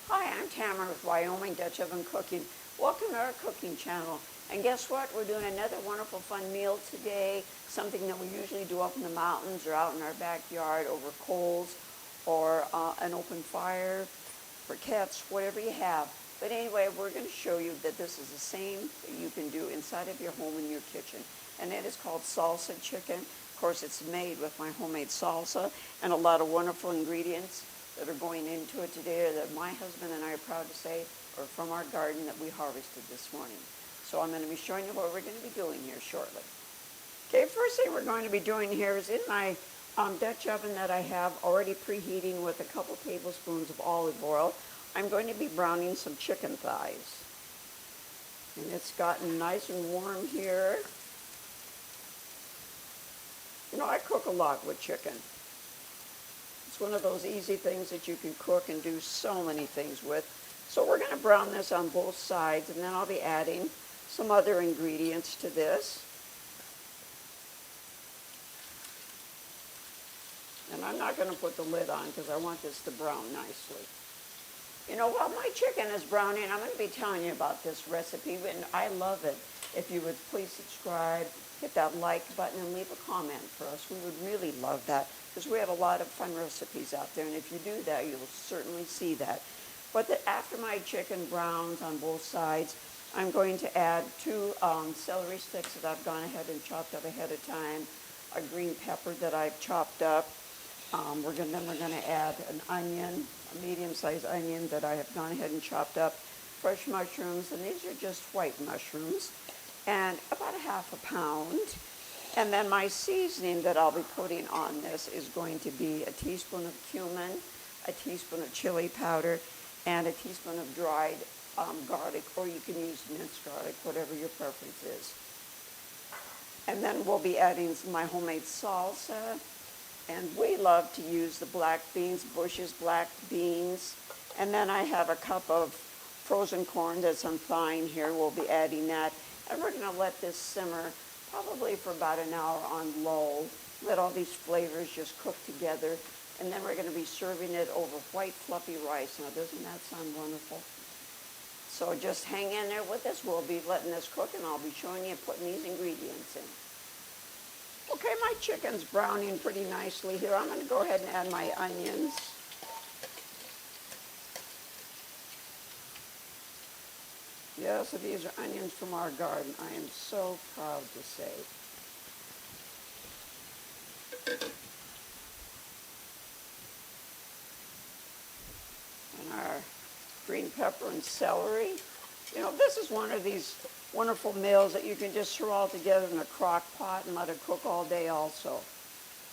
Hi, I'm Tamara with Wyoming Dutch Oven Cooking. Welcome to our cooking channel. And guess what? We're doing another wonderful fun meal today, something that we usually do up in the mountains or out in our backyard over coals or an open fire, briquettes, whatever you have. But anyway, we're going to show you that this is the same that you can do inside of your home in your kitchen. And it is called Salsa Chicken. Of course, it's made with my homemade salsa and a lot of wonderful ingredients that are going into it today that my husband and I are proud to say are from our garden that we harvested this morning. So I'm going to be showing you what we're going to be doing here shortly. Okay, first thing we're going to be doing here is in my Dutch oven that I have already preheating with a couple tablespoons of olive oil, I'm going to be browning some chicken thighs. And it's gotten nice and warm here. You know, I cook a lot with chicken. It's one of those easy things that you can cook and do so many things with. So we're going to brown this on both sides, and then I'll be adding some other ingredients to this. And I'm not going to put the lid on because I want this to brown nicely. You know, while my chicken is browning, I'm going to be telling you about this recipe, and I love it. If you would please subscribe, hit that like button, and leave a comment for us. We would really love that because we have a lot of fun recipes out there, and if you do that, you'll certainly see that. But after my chicken browns on both sides, I'm going to add 2 celery sticks that I've gone ahead and chopped up ahead of time, a green pepper that I've chopped up. Then we're going to add an onion, a medium-sized onion that I have gone ahead and chopped up, fresh mushrooms, and these are just white mushrooms, and about a half a pound. And then my seasoning that I'll be putting on this is going to be a teaspoon of cumin, a teaspoon of chili powder, and a teaspoon of dried garlic, or you can use minced garlic, whatever your preference is. And then we'll be adding my homemade salsa, and we love to use the black beans, Bush's black beans. And then I have a cup of frozen corn that's I'm thawing here. We'll be adding that. And we're going to let this simmer probably for about an hour on low. Let all these flavors just cook together. And then we're going to be serving it over white fluffy rice. Now, doesn't that sound wonderful? So just hang in there with us. We'll be letting this cook, and I'll be showing you putting these ingredients in. Okay, my chicken's browning pretty nicely here. I'm going to go ahead and add my onions. Yes, these are onions from our garden. I am so proud to say. And our green pepper and celery. You know, this is one of these wonderful meals that you can just throw all together in a crock pot and let it cook all day also.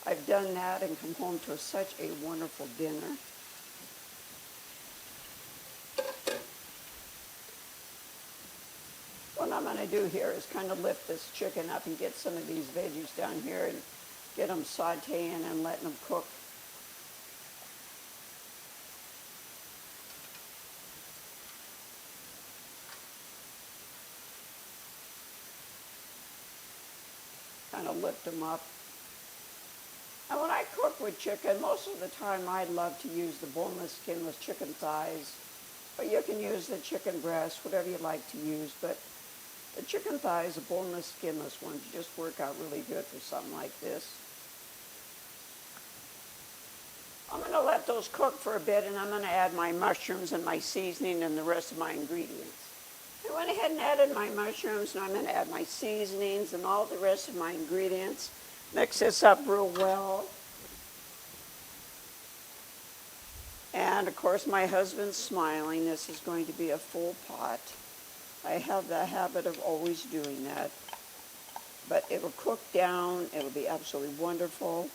I've done that and come home to such a wonderful dinner. What I'm going to do here is kind of lift this chicken up and get some of these veggies down here and get them sauteing and letting them cook. Kind of lift them up. And when I cook with chicken, most of the time I love to use the boneless, skinless chicken thighs. But you can use the chicken breast, whatever you like to use. But the chicken thighs, the boneless, skinless ones, just work out really good for something like this. I'm going to let those cook for a bit, and I'm going to add my mushrooms and my seasoning and the rest of my ingredients. I went ahead and added my mushrooms, and I'm going to add my seasonings and all the rest of my ingredients. Mix this up real well. And, of course, my husband's smiling. This is going to be a full pot. I have the habit of always doing that. But it will cook down. It will be absolutely wonderful.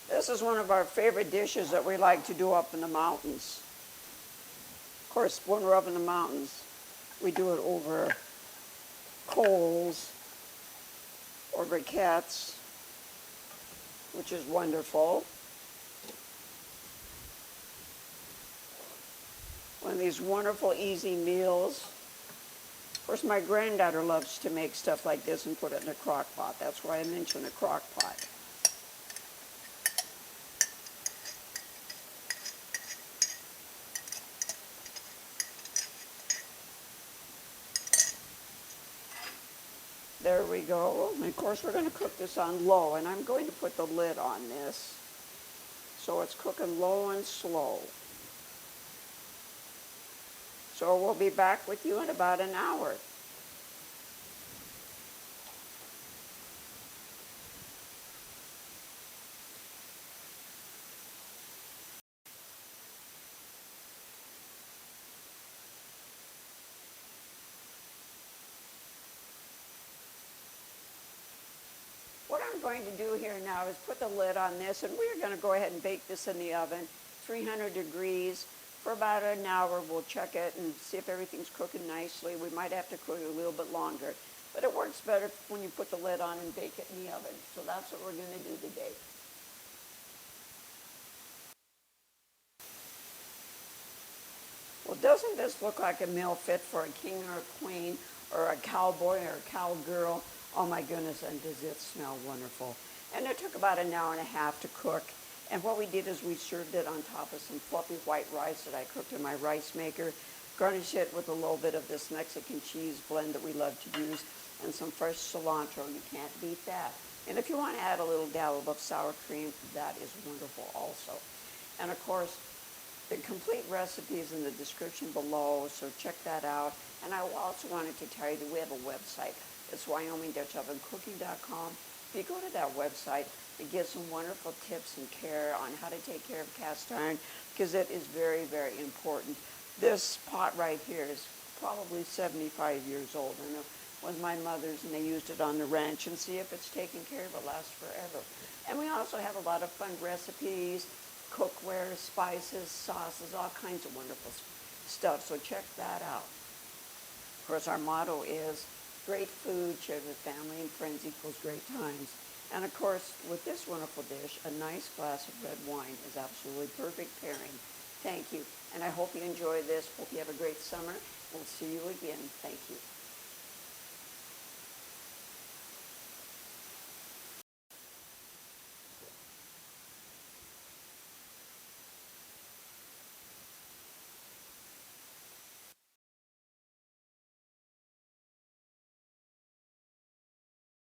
This is one of our favorite dishes that we like to do up in the mountains. Of course, when we're up in the mountains, we do it over coals or briquettes, which is wonderful. One of these wonderful, easy meals. Of course, my granddaughter loves to make stuff like this and put it in a crock pot. That's why I mentioned a crock pot. There we go. And of course, we're going to cook this on low, and I'm going to put the lid on this. So it's cooking low and slow. So we'll be back with you in about an hour. What I'm going to do here now is put the lid on this, and we're going to go ahead and bake this in the oven, 300 degrees, for about an hour. We'll check it and see if everything's cooking nicely. We might have to cook it a little bit longer, but it works better when you put the lid on and bake it in the oven. So that's what we're going to do today. Well, doesn't this look like a meal fit for a king or a queen or a cowboy or a cowgirl? Oh my goodness, and does it smell wonderful. And it took about an hour and a half to cook. And what we did is we served it on top of some fluffy white rice that I cooked in my rice maker. Garnish it with a little bit of this Mexican cheese blend that we love to use and some fresh cilantro. You can't beat that. And if you want to add a little dollop of sour cream, that is wonderful also. And of course, the complete recipe is in the description below, so check that out. And I also wanted to tell you that we have a website. It's WyomingDutchOvenCooking.com. If you go to that website, it gives some wonderful tips and care on how to take care of cast iron, because it is very, very important. This pot right here is probably 75 years old, and it was my mother's, and they used it on the ranch, and see if it's taken care of, it lasts forever. And we also have a lot of fun recipes, cookware, spices, sauces, all kinds of wonderful stuff, so check that out. Of course, our motto is great food shared with family and friends equals great times. And of course, with this wonderful dish, a nice glass of red wine is absolutely perfect pairing. Thank you, and I hope you enjoy this. Hope you have a great summer. We'll see you again. Thank you.